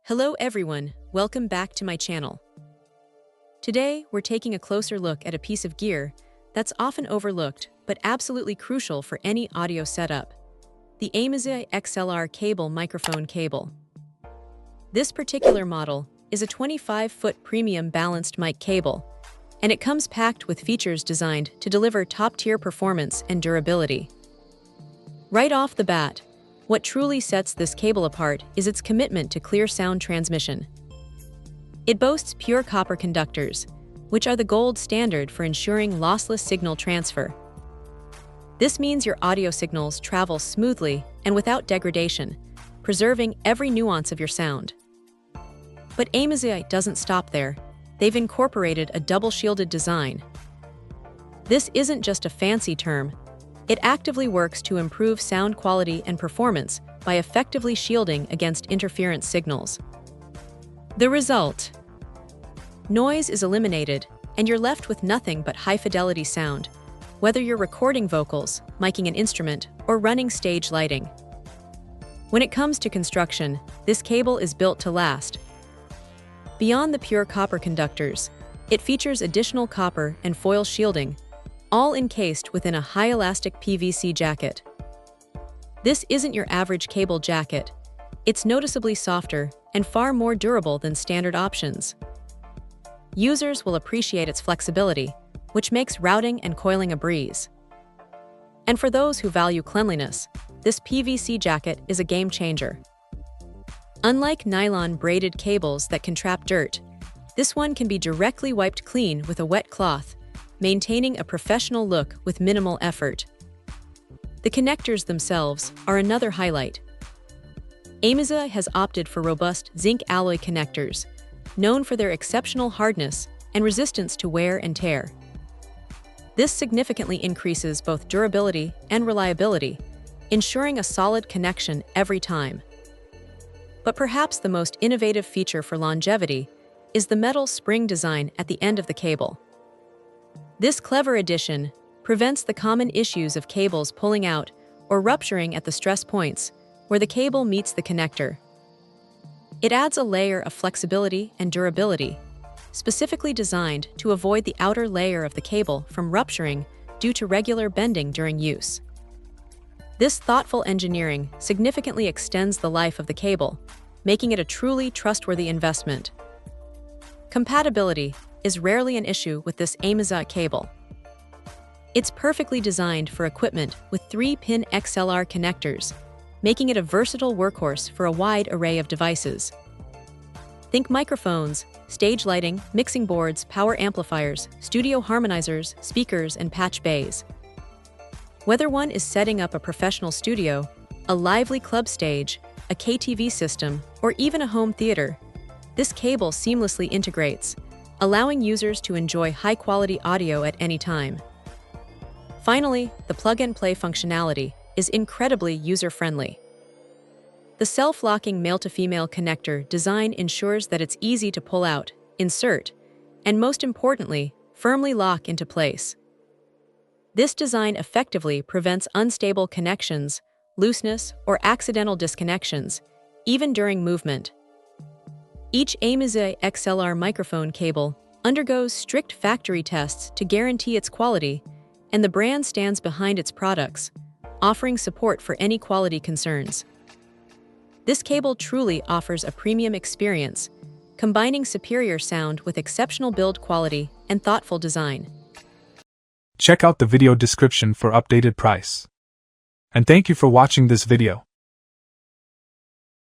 Hello everyone, welcome back to my channel. Today, we're taking a closer look at a piece of gear that's often overlooked but absolutely crucial for any audio setup: the Aimyzii XLR cable microphone cable. This particular model is a 25-foot premium balanced mic cable, and it comes packed with features designed to deliver top-tier performance and durability. Right off the bat, what truly sets this cable apart is its commitment to clear sound transmission. It boasts pure copper conductors, which are the gold standard for ensuring lossless signal transfer. This means your audio signals travel smoothly and without degradation, preserving every nuance of your sound. But Aimyzii doesn't stop there. They've incorporated a double-shielded design. This isn't just a fancy term. It actively works to improve sound quality and performance by effectively shielding against interference signals. The result: noise is eliminated, and you're left with nothing but high-fidelity sound, whether you're recording vocals, miking an instrument, or running stage lighting. When it comes to construction, this cable is built to last. Beyond the pure copper conductors, it features additional copper and foil shielding, all encased within a high-elastic PVC jacket. This isn't your average cable jacket. It's noticeably softer and far more durable than standard options. Users will appreciate its flexibility, which makes routing and coiling a breeze. And for those who value cleanliness, this PVC jacket is a game changer. Unlike nylon braided cables that can trap dirt, this one can be directly wiped clean with a wet cloth, maintaining a professional look with minimal effort. The connectors themselves are another highlight. Aimyzii has opted for robust zinc alloy connectors, known for their exceptional hardness and resistance to wear and tear. This significantly increases both durability and reliability, ensuring a solid connection every time. But perhaps the most innovative feature for longevity is the metal spring design at the end of the cable. This clever addition prevents the common issues of cables pulling out or rupturing at the stress points where the cable meets the connector. It adds a layer of flexibility and durability, specifically designed to avoid the outer layer of the cable from rupturing due to regular bending during use. This thoughtful engineering significantly extends the life of the cable, making it a truly trustworthy investment. Compatibility is rarely an issue with this Aimyzii cable. It's perfectly designed for equipment with 3-pin XLR connectors, making it a versatile workhorse for a wide array of devices. Think microphones, stage lighting, mixing boards, power amplifiers, studio harmonizers, speakers, and patch bays. Whether one is setting up a professional studio, a lively club stage, a KTV system, or even a home theater, this cable seamlessly integrates, allowing users to enjoy high-quality audio at any time. Finally, the plug-and-play functionality is incredibly user-friendly. The self-locking male-to-female connector design ensures that it's easy to pull out, insert, and most importantly, firmly lock into place. This design effectively prevents unstable connections, looseness, or accidental disconnections, even during movement. Each Aimyzii XLR microphone cable undergoes strict factory tests to guarantee its quality, and the brand stands behind its products, offering support for any quality concerns. This cable truly offers a premium experience, combining superior sound with exceptional build quality and thoughtful design. Check out the video description for updated price. And thank you for watching this video.